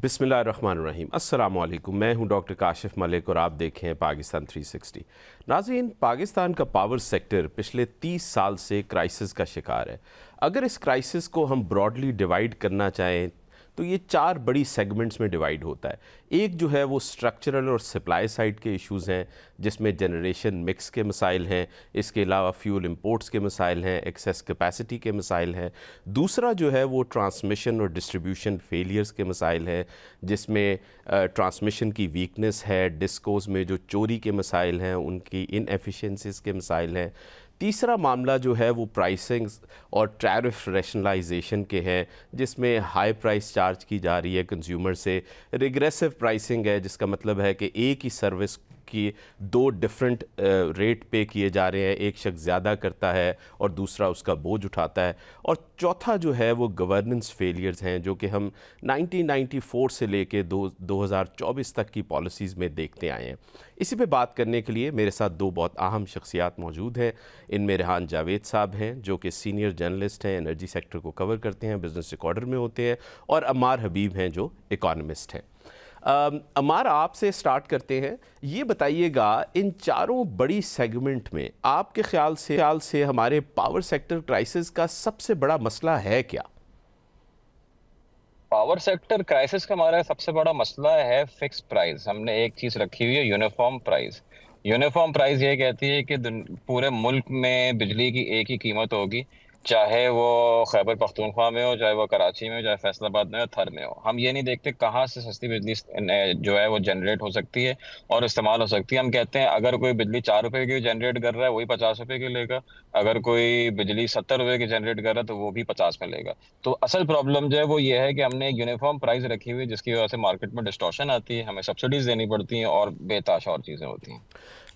बिस्मिल्लाहिर्रहमानिर्रहीम। अस्सलाम वालेकुम। मैं हूं डॉक्टर काशिफ मलिक और आप देखें पाकिस्तान 360। नाज़रीन, पाकिस्तान का पावर सेक्टर पिछले 30 साल से क्राइसिस का शिकार है। अगर इस क्राइसिस को हम ब्रॉडली डिवाइड करना चाहें तो ये 4 बड़ी सेगमेंट्स में डिवाइड होता है। एक जो है वो स्ट्रक्चरल और सप्लाई साइड के इश्यूज़ हैं, जिसमें जनरेशन मिक्स के मसाइल हैं, इसके अलावा फ्यूल इंपोर्ट्स के मसाइल हैं, एक्सेस कैपेसिटी के मसाइल हैं। दूसरा जो है वो ट्रांसमिशन और डिस्ट्रीब्यूशन फेलियर्स के मसाइल हैं, जिसमें ट्रांसमिशन की वीकनेस है, डिस्कोस में जो चोरी के मसाइल हैं उनकी इनएफिशिएंसीज के मसाइल हैं। तीसरा मामला जो है वो प्राइसिंग और टैरिफ रैशनलाइजेशन के हैं, जिसमें हाई प्राइस चार्ज की जा रही है कंज्यूमर से। रिग्रेसिव प्राइसिंग है, जिसका मतलब है कि एक ही सर्विस की 2 डिफरेंट रेट पे किए जा रहे हैं, एक शख्स ज़्यादा करता है और दूसरा उसका बोझ उठाता है। और चौथा जो है वो गवर्नेंस फेलियर्स हैं, जो कि हम 1994 से लेके 2024 तक की पॉलिसीज़ में देखते आए हैं। इसी पे बात करने के लिए मेरे साथ 2 बहुत अहम शख्सियात मौजूद हैं। इनमें रेहान जावेद साहब हैं, जो कि सीनियर जर्नलिस्ट हैं, एनर्जी सेक्टर को कवर करते हैं, बिजनेस रिकॉर्डर में होते हैं, और अमार हबीब हैं, जो इकॉनमिस्ट हैं। अमार, आपसे स्टार्ट करते हैं। ये बताइएगा, इन चारों बड़ी सेगमेंट में आपके ख्याल से हमारे पावर सेक्टर क्राइसिस का सबसे बड़ा मसला है क्या? पावर सेक्टर क्राइसिस का हमारा सबसे बड़ा मसला है फिक्स प्राइस। हमने एक चीज रखी हुई है, यूनिफॉर्म प्राइस। यूनिफॉर्म प्राइस ये कहती है कि पूरे मुल्क में बिजली की एक ही कीमत होगी, चाहे वो खैबर पख्तूनख्वा में हो, चाहे वो कराची में हो, चाहे फैसलाबाद में हो, थर में हो। हम ये नहीं देखते कहाँ से सस्ती बिजली जो है वो जनरेट हो सकती है और इस्तेमाल हो सकती है। हम कहते हैं अगर कोई बिजली 4 रुपए की जनरेट कर रहा है वही 50 रुपए की लेगा, अगर कोई बिजली 70 रुपए की जनरेट कर रहा है तो वो भी 50 में लेगा। तो असल प्रॉब्लम जो है वो ये है कि हमने एक यूनिफॉर्म प्राइस रखी हुई है, जिसकी वजह से मार्केट में डिस्टॉर्शन आती है, हमें सब्सिडीज देनी पड़ती हैं और बेताशा और चीज़ें होती हैं।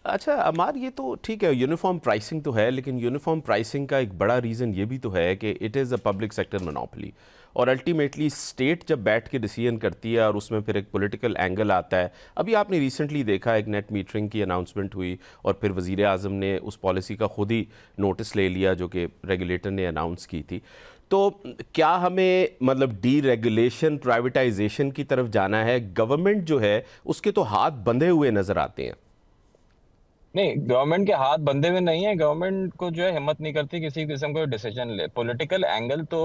अच्छा अमार, ये तो ठीक है, यूनिफॉर्म प्राइसिंग तो है, लेकिन यूनिफॉर्म प्राइसिंग का एक बड़ा रीज़न ये भी तो है कि it is a public sector monopoly, और अल्टीमेटली स्टेट जब बैठ के डिसीजन करती है और उसमें फिर एक पॉलिटिकल एंगल आता है। अभी आपने रिसेंटली देखा, एक नेट मीटरिंग की अनाउंसमेंट हुई और फिर वज़ीर आज़म ने उस पॉलिसी का खुद ही नोटिस ले लिया जो कि रेगुलेटर ने अनाउंस की थी। तो क्या हमें मतलब डी रेगुलेशन, प्राइवेटाइजेशन की तरफ जाना है? गवर्नमेंट जो है उसके तो हाथ बंधे हुए नज़र आते हैं। नहीं, गवर्नमेंट के हाथ बंधे हुए नहीं है। गवर्नमेंट को जो है हिम्मत नहीं करती किसी किस्म का डिसीजन ले। पॉलिटिकल एंगल तो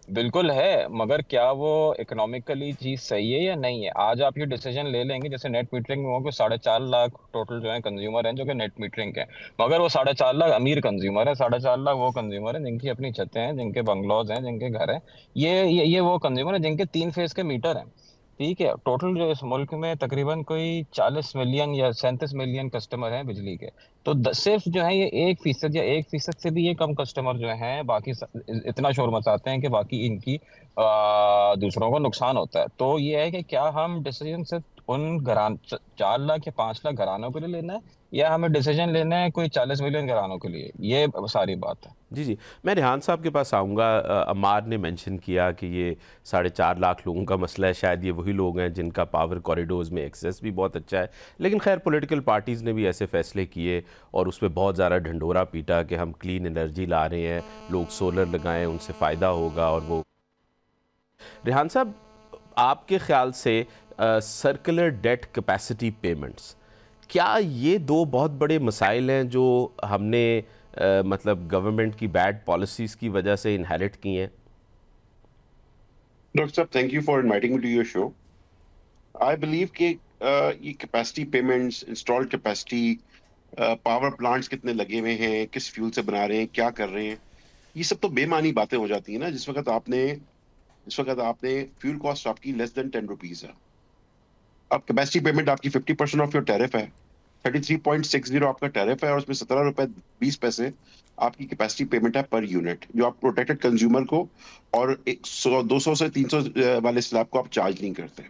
बिल्कुल है, मगर क्या वो इकोनॉमिकली चीज सही है या नहीं है? आज आप ये डिसीजन ले लेंगे, जैसे नेट मीटरिंग में हो कि 4.5 लाख टोटल जो है कंज्यूमर हैं जो कि नेट मीटरिंग के हैं, मगर वो 4.5 लाख अमीर कंज्यूमर है, 4.5 लाख वो कंज्यूमर हैं जिनकी अपनी छतें हैं, जिनके बंगलौज हैं, जिनके घर हैं। ये वो कंज्यूमर है जिनके 3 फेज के मीटर हैं। ठीक है, टोटल जो इस मुल्क में तकरीबन कोई 40 मिलियन या 37 मिलियन कस्टमर हैं बिजली के। तो सिर्फ जो है ये 1% या 1% से भी ये कम कस्टमर जो हैं, बाकी इतना शोर मचाते हैं कि बाकी इनकी दूसरों को नुकसान होता है। तो ये है कि क्या हम डिसीजन सिर्फ उन घरान 4 लाख या 5 लाख घरानों के लिए लेना है, या हमें डिसीजन लेना है कोई 40 मिलियन घरानों के लिए? ये सारी बात है। जी जी, मैं रेहान साहब के पास आऊँगा। अमार ने मेंशन किया कि ये 4.5 लाख लोगों का मसला है। शायद ये वही लोग हैं जिनका पावर कॉरिडोर्स में एक्सेस भी बहुत अच्छा है, लेकिन खैर पॉलिटिकल पार्टीज़ ने भी ऐसे फैसले किए और उस पर बहुत ज़्यादा ढंढोरा पीटा कि हम क्लीन एनर्जी ला रहे हैं, लोग सोलर लगाएं, उनसे फ़ायदा होगा। और वो रेहान साहब, आपके ख्याल से सर्कुलर डेट कैपेसिटी पेमेंट्स, क्या ये 2 बहुत बड़े मसाइल हैं जो हमने मतलब गवर्नमेंट की बैड पॉलिसीज़ की वजह से इनहेरिट की हैं? डॉक्टर साहब, thank you for inviting me to your show. I believe कि ये capacity payments, installed capacity, power plants कितने लगे हुए हैं, किस फ्यूल से बना रहे हैं, क्या कर रहे हैं, ये सब तो बेमानी बातें हो जाती हैं ना। जिस वक्त आपने फ्यूल कॉस्ट आपकी लेस देन 10 रुपीज है। अब कैपेसिटी पेमेंट आपकी 50% ऑफ योर टैरिफ है, 33.60 आपका टैरिफ है, और उसमें 17 रुपए 20 पैसे आपकी कैपेसिटी पेमेंट है पर यूनिट, जो आप प्रोटेक्टेड कंज्यूमर को और 200 से 300 वाले स्लैब को आप चार्ज नहीं करते।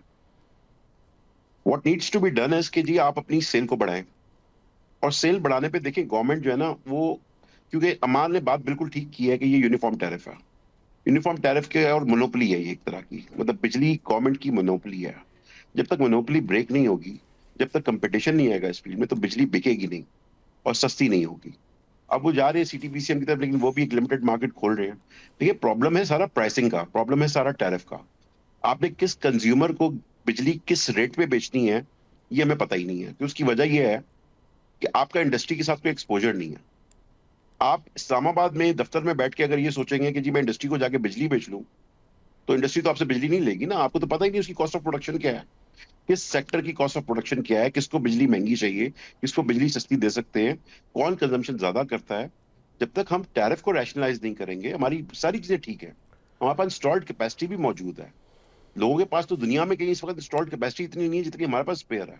What needs to be done है कि जी आप अपनी सेल को बढ़ाएं, और सेल बढ़ाने पे देखिए गवर्नमेंट जो है ना वो, क्योंकि अमान ने बात बिल्कुल ठीक की है कि ये यूनिफॉर्म टैरिफ है। यूनिफॉर्म टैरिफ के और मोनोपोली है ये एक तरह की, मतलब बिजली गवर्नमेंट की मोनोपोली है। जब तक मोनोपोली ब्रेक नहीं होगी, जब तक कंपटीशन नहीं आएगा इस फील्ड में, तो बिजली बिकेगी नहीं और सस्ती नहीं होगी। अब वो जा रहे हैं सीटीपीसीएम की तरफ, लेकिन वो भी एक लिमिटेड मार्केट खोल रहे हैं। देखिए प्रॉब्लम है सारा प्राइसिंग का, प्रॉब्लम है सारा टैरिफ का। आपने किस कंज्यूमर को बिजली किस रेट पे बेचनी है ये हमें पता ही नहीं है। तो उसकी वजह ये है कि आपका इंडस्ट्री के साथ कोई एक्सपोजर नहीं है। आप इस्लामाबाद में दफ्तर में बैठ के अगर ये सोचेंगे कि जी मैं इंडस्ट्री को जाके बिजली बेच लूं, तो इंडस्ट्री तो आपसे बिजली नहीं लेगी ना। आपको तो पता ही नहीं उसकी कॉस्ट ऑफ प्रोडक्शन क्या है, किस सेक्टर की कॉस्ट ऑफ प्रोडक्शन क्या है, किसको बिजली महंगी चाहिए, किसको बिजली सस्ती दे सकते हैं, कौन कंजम्पशन ज्यादा करता है। जब तक हम टैरिफ को रैशनलाइज नहीं करेंगे, हमारी सारी चीजें ठीक है, हमारे पास इंस्टॉल्ड कैपेसिटी भी मौजूद है। लोगों के पास तो दुनिया में कहीं इस वक्त इंस्टॉल्ड कैपेसिटी इतनी नहीं है जितनी हमारे पास स्पेयर है।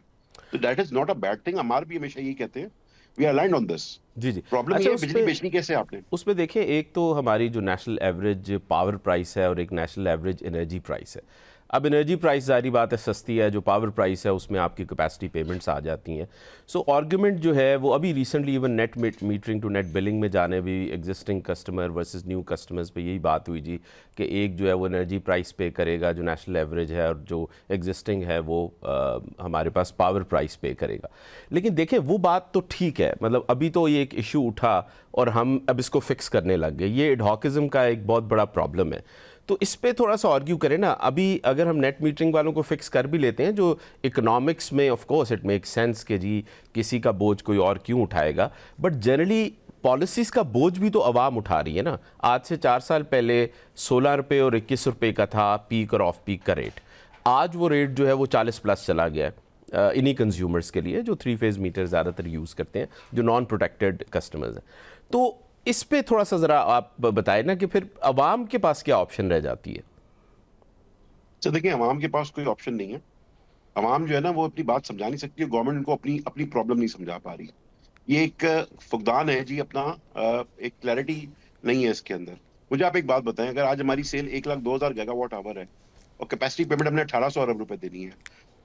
तो that is not a bad thing. हमारे भी हमेशा यही कहते हैं, we are aligned on this. जी जी। प्रॉब्लम अच्छा, ये है बिजली बेचनी कैसे आपने। उसमें देखें, एक तो हमारी जो नेशनल एवरेज पावर प्राइस है और एक नेशनल एवरेज एनर्जी प्राइस है। अब एनर्जी प्राइस जारी बात है सस्ती है, जो पावर प्राइस है उसमें आपकी कैपेसिटी पेमेंट्स आ जाती हैं। सो आर्गुमेंट जो है वो अभी recently even net metering to net billing में जाने भी existing customer versus new customers पे यही बात हुई जी कि एक जो है वो एनर्जी प्राइस पे करेगा जो नेशनल एवरेज है, और जो एग्जिस्टिंग है वो हमारे पास पावर प्राइस पे करेगा। लेकिन देखें वो बात तो ठीक है, मतलब अभी तो ये एक इशू उठा और हम अब इसको फिक्स करने लग गए। ये एडहॉकिज्म का एक बहुत बड़ा प्रॉब्लम है। तो इस पे थोड़ा सा आर्ग्यू करें ना। अभी अगर हम नेट मीटरिंग वालों को फिक्स कर भी लेते हैं, जो इकोनॉमिक्स में of course it make sense कि जी किसी का बोझ कोई और क्यों उठाएगा, बट जनरली पॉलिसीज़ का बोझ भी तो आवाम उठा रही है ना। आज से 4 साल पहले 16 रुपये और 21 रुपये का था पीक और ऑफ पीक का रेट। आज वो रेट जो है वो 40 प्लस चला गया है इन्हीं कंज्यूमर्स के लिए जो 3 फेज़ मीटर ज़्यादातर यूज़ करते हैं, जो नॉन प्रोटेक्टेड कस्टमर्स हैं। तो इस पे थोड़ा सा ज़रा आप बताएं ना कि फिर आवाम के पास क्या ऑप्शन रह जाती है। तो देखिए, आवाम के पास कोई ऑप्शन नहीं है। आवाम जो है ना वो अपनी बात समझा नहीं सकती है, गवर्नमेंट उनको अपनी अपनी प्रॉब्लम नहीं समझा पा रही। ये एक फुकदान है जी अपना, एक क्लैरिटी नहीं है इसके अंदर। मुझे आप एक बात बताएं, अगर आज हमारी सेल 1,02,000 गीगावाट आवर है और कैपेसिटी पेमेंट हमने 1800 अरब रुपए देनी है,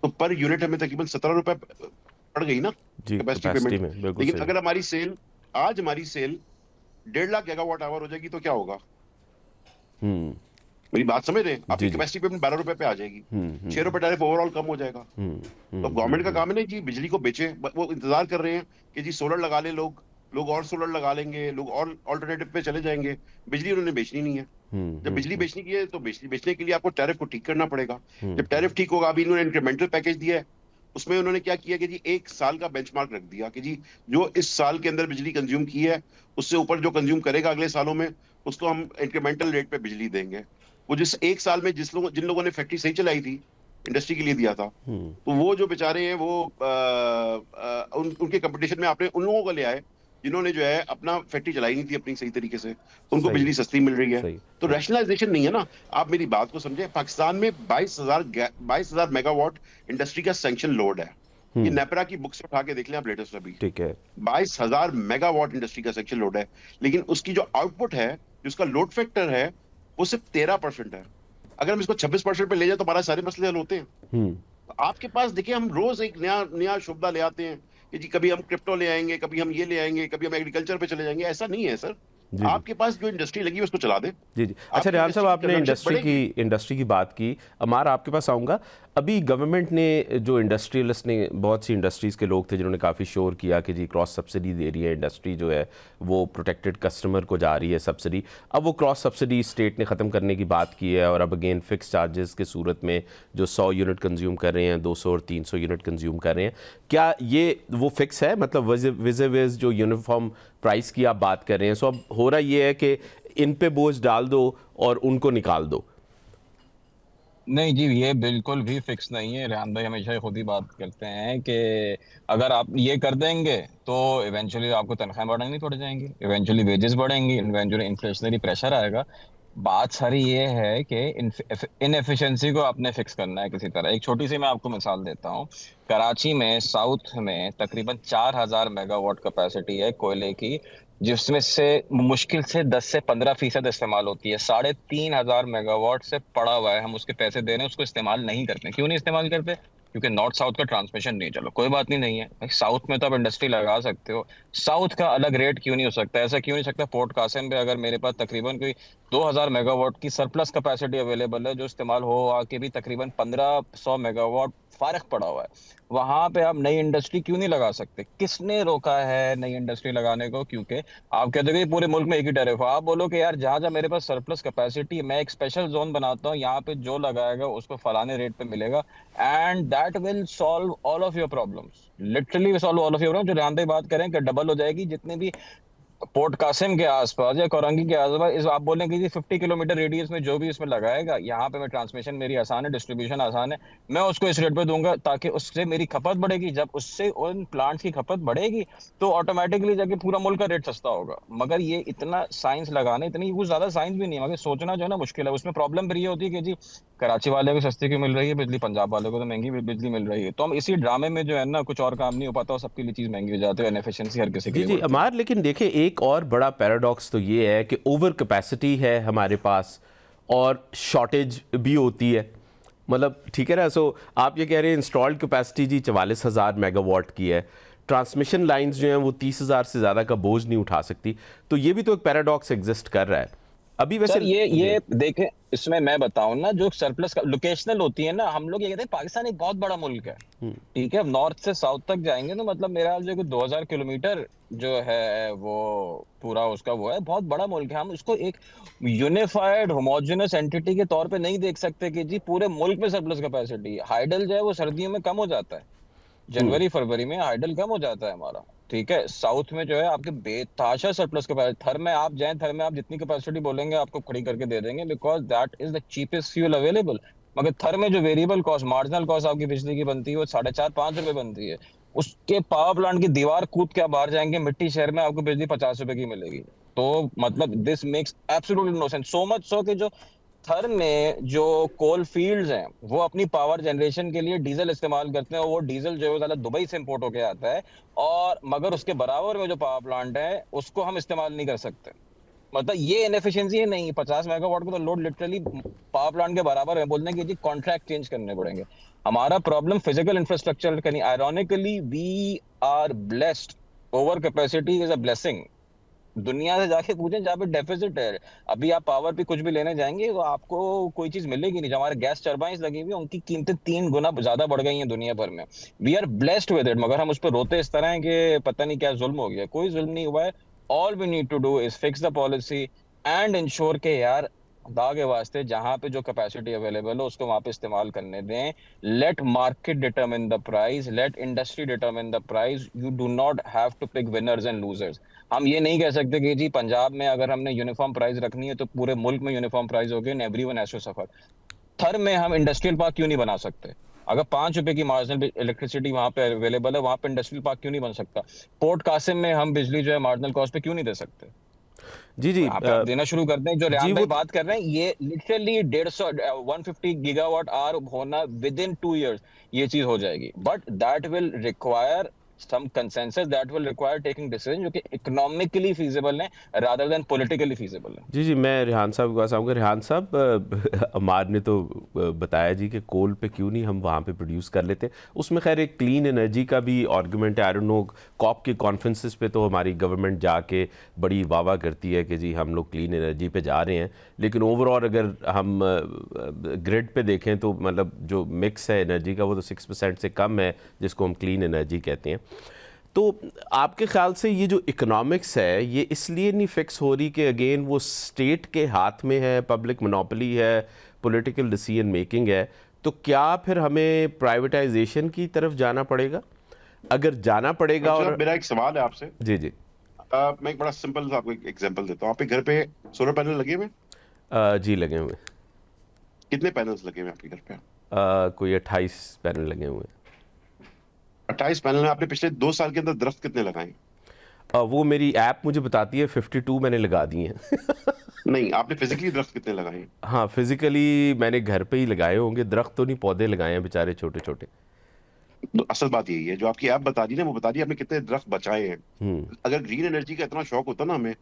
तो पर यूनिट हमें तकरीबन 17 रुपए पड़ गई ना जी कैपेसिटी कैपेसिटी पेमेंट। में बिल्कुल लेकिन सही। अगर हमारी सेल 1.5 लाख गीगावाट आवर हो जाएगी तो क्या होगा। हम्म। मेरी बात समझ रहे हैं, जी आपकी जी। कैपेसिटी पेमेंट 12 रुपए पे आ जाएगी, 6 रुपए टैरिफ ओवरऑल कम हो जाएगा। तो गवर्नमेंट का काम है ना जी बिजली को बेचे। वो इंतजार कर रहे हैं कि जी सोलर लगा ले लोग, लोग और सोलर लगा लेंगे, लोग और ऑल्टरनेटिव पे चले जाएंगे। बिजली उन्होंने बेचनी नहीं है। जब बिजली बेचने की है तो बिजली बेचने के लिए आपको टैरिफ को ठीक करना पड़ेगा। जब टैरिफ ठीक होगा, अभी इन्होंने इंक्रीमेंटल पैकेज दिया है, उसमें उन्होंने क्या किया कि जी 1 साल का बेंचमार्क रख दिया कि जी जो इस साल के अंदर बिजली कंज्यूम की है उससे ऊपर जो कंज्यूम करेगा अगले सालों में, उसको हम इंक्रीमेंटल रेट पे बिजली देंगे। वो जिस 1 साल में जिन लोगों ने फैक्ट्री सही चलाई थी, इंडस्ट्री के लिए दिया था, तो वो जो बेचारे हैं वो उनके कंपटीशन में आपने उन लोगों को ले आए जिन्होंने जो है अपना फैक्ट्री चलाई नहीं थी अपनी सही तरीके से, उनको सही बिजली सस्ती मिल रही है। सही तो रैशनलाइजेशन नहीं है ना। आप मेरी बात को समझे, पाकिस्तान में 22,000 मेगावाट इंडस्ट्री का सैंक्शन लोड है। ये नेपरा की बुक से उठा के देख लें आप, लेटेस्ट अभी ठीक है। 22,000 मेगावाट इंडस्ट्री का सेक्शन लोड है, लेकिन उसकी जो आउटपुट है, जिसका लोड फैक्टर है, वो सिर्फ 13% है। अगर हम इसको 26% पे ले जाए तो हमारे सारे मसले हल होते हैं। तो आपके पास देखिए, हम रोज एक नया नया शुबदा ले आते हैं कि जी कभी हम क्रिप्टो ले आएंगे, कभी हम ये ले आएंगे, कभी हम एग्रीकल्चर पे चले जाएंगे। ऐसा नहीं है सर। जी जी। आपके पास जो इंडस्ट्री लगी है उसको चला दें। जी जी। अच्छा आपकी रेहान साहब, आपने इंडस्ट्री की consumption इंडस्ट्री की बात की, अमार आपके पास आऊँगा। अभी गवर्नमेंट ने जो इंडस्ट्रियलिस्ट ने, बहुत सी इंडस्ट्रीज़ के लोग थे जिन्होंने काफ़ी शोर किया कि जी क्रॉस सब्सिडी दे रही है इंडस्ट्री, जो है वो प्रोटेक्टेड कस्टमर को जा रही है सब्सिडी। अब वो क्रॉस सब्सिडी स्टेट ने ख़त्म करने की बात की है, और अब अगेन फिक्स चार्जेस की सूरत में जो 100 यूनिट कंज्यूम कर रहे हैं 200 और 300 यूनिट कंज्यूम कर रहे हैं। क्या ये वो फिक्स है, मतलब विज़ जो यूनिफॉर्म प्राइस की आप बात कर रहे हैं? सो अब हो रहा ये है कि इन पे बोझ डाल दो और उनको निकाल दो। नहीं जी, ये बिल्कुल भी फिक्स नहीं है। रेहान भाई हमेशा खुद ही बात करते हैं कि अगर आप ये कर देंगे तो इवेंचुअली आपको तनख्वाहें बढ़ानी पड़ जाएंगी, इवेंचुअली वेजेस बढ़ेंगी, इवेंचुअली इन्फ्लेशनरी प्रेशर आएगा। बात सारी ये है कि इनएफिशिएंसी को आपने फिक्स करना है किसी तरह। एक छोटी सी मैं आपको मिसाल देता हूँ। कराची में साउथ में तकरीबन 4,000 मेगावाट कैपेसिटी है कोयले की, जिसमें से मुश्किल से 10 से 15% इस्तेमाल होती है। 3,500 मेगावाट से पड़ा हुआ है, हम उसके पैसे दे रहे हैं, उसको इस्तेमाल नहीं करते। क्यों नहीं इस्तेमाल करते? क्योंकि नॉर्थ साउथ का ट्रांसमिशन नहीं। चलो कोई बात नहीं है, साउथ में तो आप इंडस्ट्री लगा सकते हो, साउथ का अलग रेट क्यों नहीं हो सकता? ऐसा क्यों नहीं सकता? पोर्ट कासिम पे अगर मेरे पास तकरीबन कोई 2,000 मेगावाट की सरप्लस कैपेसिटी अवेलेबल है, जो इस्तेमाल हो आके भी तकरीबन 1,500 मेगावाट फारग पड़ा हुआ है, वहां पे आप नई इंडस्ट्री क्यों नहीं लगा सकते? किसने रोका है नई इंडस्ट्री लगाने को? क्योंकि आप कहते हो कि पूरे मुल्क में एक ही टैरिफ है। आप बोलो कि यार जहां जहां मेरे पास सरप्लस कैपेसिटी है, मैं एक स्पेशल जोन बनाता हूँ, यहाँ पे जो लगाएगा उसको फलाने रेट पे मिलेगा, and that will solve all of your problems, literally solve all of your problem. जो रेहान भाई बात करें कि डबल हो जाएगी जितने भी पोर्ट कासिम के आसपास या कोरंगी के आसपास, इस आप बोलेंगे कि 50 किलोमीटर रेडियस में जो भी इसमें लगाएगा, यहाँ पे मैं ट्रांसमिशन मेरी आसान है, डिस्ट्रीब्यूशन आसान है, मैं उसको इस रेट पे दूंगा ताकि उससे मेरी खपत बढ़ेगी। जब उससे उन प्लांट्स की खपत बढ़ेगी तो ऑटोमेटिकली जाके पूरा मुल्क का रेट सस्ता होगा। मगर ये इतना साइंस लगाना, इतनी कुछ ज्यादा साइंस भी नहीं है, मगर सोचना जो है ना मुश्किल है। उसमें प्रॉब्लम फिर ये होती है कि जी कराची वाले को सस्ती क्यों मिल रही है बिजली, पंजाब वाले को तो महंगी बिजली मिल रही है। तो हम इसी ड्रामे में जो है ना कुछ और काम नहीं हो पाता और सबके लिए चीज महंगी हो जाती है, इनएफिशिएंसी हर किसी के जी लिए जी बढ़ती है। अमार, लेकिन देखिए एक और बड़ा पैराडॉक्स तो ये है कि ओवर कैपेसिटी है हमारे पास और शॉर्टेज भी होती है। मतलब ठीक है ना, सो आप ये कह रहे हैं इंस्टॉल्ड कैपेसिटी जी 44,000 मेगावाट की है, ट्रांसमिशन लाइंस जो हैं वो 30,000 से ज़्यादा का बोझ नहीं उठा सकती, तो ये भी तो एक पैराडॉक्स एग्जिस्ट कर रहा है अभी वैसे। सर ये जी देखें, इसमें मैं बताऊं ना, जो सरप्लस लोकेशनल होती है ना, हम लोग ये कहते हैं पाकिस्तान एक बहुत बड़ा मुल्क है, ठीक है, नॉर्थ से साउथ तक जाएंगे तो मतलब मेरा जो 2000 किलोमीटर जो है वो पूरा उसका वो है, बहुत बड़ा मुल्क है। हम उसको एक यूनिफाइड होमोजेनस एंटिटी के तौर पे नहीं देख सकते कि जी पूरे मुल्क में सरप्लस कैपेसिटी है। हाइडल जो है वो सर्दियों में कम हो जाता है, जनवरी फरवरी में हाइडल कम हो जाता है हमारा, ठीक है। साउथ में जो है आपके बेताशा सरप्लस कैपेसिटी, थर में आप जाएं, थर में आप जितनी कैपेसिटी बोलेंगे आपको खड़ी करके दे देंगे, because that is the cheapest fuel available. मगर थर में जो वेरिएबल कॉस्ट, मार्जिनल कॉस्ट आपकी बिजली की बनती है वो 4.5-5 रुपए बनती है। उसके पावर प्लांट की दीवार कूद के आप बाहर जाएंगे, मिट्टी शहर में आपको बिजली 50 रुपए की मिलेगी। तो मतलब this makes absolutely no sense, so much so कि जो थर में जो कोल फील्ड्स हैं वो अपनी पावर जनरेशन के लिए डीजल इस्तेमाल करते हैं, और वो डीजल जो है वो दुबई से इंपोर्ट होके आता है, और मगर उसके बराबर में जो पावर प्लांट है उसको हम इस्तेमाल नहीं कर सकते। मतलब ये इनएफिशिएंसी है नहीं, 50 मेगावाट को तो लोड लिटरली पावर प्लांट के बराबर है। बोलने की जी कॉन्ट्रैक्ट चेंज करने पड़ेंगे। हमारा प्रॉब्लम फिजिकल इंफ्रास्ट्रक्चर का नहीं, ironically we are blessed, over capacity is a blessing. दुनिया से जाके पूछें जहाँ पे डेफिसिट है, अभी आप पावर पे कुछ भी लेने जाएंगे तो आपको कोई चीज मिलेगी नहीं। जो हमारे गैस टरबाइंस लगी हुई है उनकी कीमतें 3 गुना ज्यादा बढ़ गई हैं दुनिया भर में। We are blessed with it, मगर हम उस पर रोते इस तरह है कि पता नहीं क्या जुल्म हो गया। कोई जुल्म नहीं हुआ है। All we need to do is fix the policy and ensure के यार खुदा के वास्ते जहां पे जो कैपेसिटी अवेलेबल हो उसको वहां पे इस्तेमाल करने दें। Let market determine the price, let industry determine the price, you do not have to pick winners and losers. हम ये नहीं कह सकते कि जी पंजाब में अगर हमने यूनिफॉर्म प्राइस रखनी है तो पूरे मुल्क में यूनिफॉर्म प्राइस होगी and everyone has to suffer. थर में हम इंडस्ट्रियल पार्क क्यों नहीं बना सकते? अगर 5 रुपए की मार्जिनल इलेक्ट्रिसिटी वहां पे अवेलेबल है, वहां पे इंडस्ट्रियल पार्क क्यों नहीं बन सकता? पोर्ट कासिम में हम बिजली जो है मार्जिनल कॉस्ट पे क्यों नहीं दे सकते? जी जी यहाँ पे आप देना शुरू कर दें। जो जी रेहान भाई वो बात कर रहे हैं, ये लिटरली 150 गीगावाट आवर होना विद इन 2 years ये चीज हो जाएगी, but that will require some consensus, that will require taking decision जो कि इकोनॉमिकली feasible है rather than politically feasible है। जी जी मैं रेहान साहब के पास आऊँगा। रेहान साहब, अमार ने तो बताया जी कि कोल पे क्यों नहीं हम वहाँ पे प्रोड्यूस कर लेते। उसमें खैर एक क्लीन एनर्जी का भी आर्गूमेंट है। आई डोंट नो, कॉप के कॉन्फ्रेंसेस पे तो हमारी गवर्नमेंट जाके बड़ी वाह करती है कि जी हम लोग क्लीन एनर्जी पे जा रहे हैं, लेकिन ओवरऑल अगर हम ग्रिड पे देखें तो मतलब जो मिक्स है एनर्जी का वो तो 6% से कम है, जिसको हम क्लीन एनर्जी कहते हैं। तो आपके ख्याल से ये जो इकोनॉमिक्स है ये इसलिए नहीं फिक्स हो रही कि अगेन वो स्टेट के हाथ में है, पब्लिक मोनोपोली है, पॉलिटिकल डिसीजन मेकिंग है, तो क्या फिर हमें प्राइवेटाइजेशन की तरफ जाना पड़ेगा? अगर जाना पड़ेगा और मेरा एक सवाल है आपसे। जी जी मैं एक बड़ा सिंपल सा आपको एक एग्जांपल देता हूँ। आपके घर पे सोलर पैनल लगे हुए? जी लगे हुए। कितने पैनल्स लगे हुए आपके घर पे? कोई 28 पैनल लगे हुए। 28 पैनल में आपने पिछले 2 साल के अंदर दरख्त कितने लगाए? वो मेरी ऐप मुझे बताती है 52 मैंने लगा दिए हैं। नहीं, आपने फिजिकली दरख्त कितने लगाए? हाँ फिजिकली मैंने घर पे ही लगाए होंगे, दरख्त तो नहीं, पौधे लगाए हैं बेचारे छोटे छोटे। तो असल बात यही है, जो आपकी ऐप बता दी ना वो बता दी आपने कितने दरख्त बचाए हैं। अगर ग्रीन एनर्जी का इतना शौक होता ना हमें,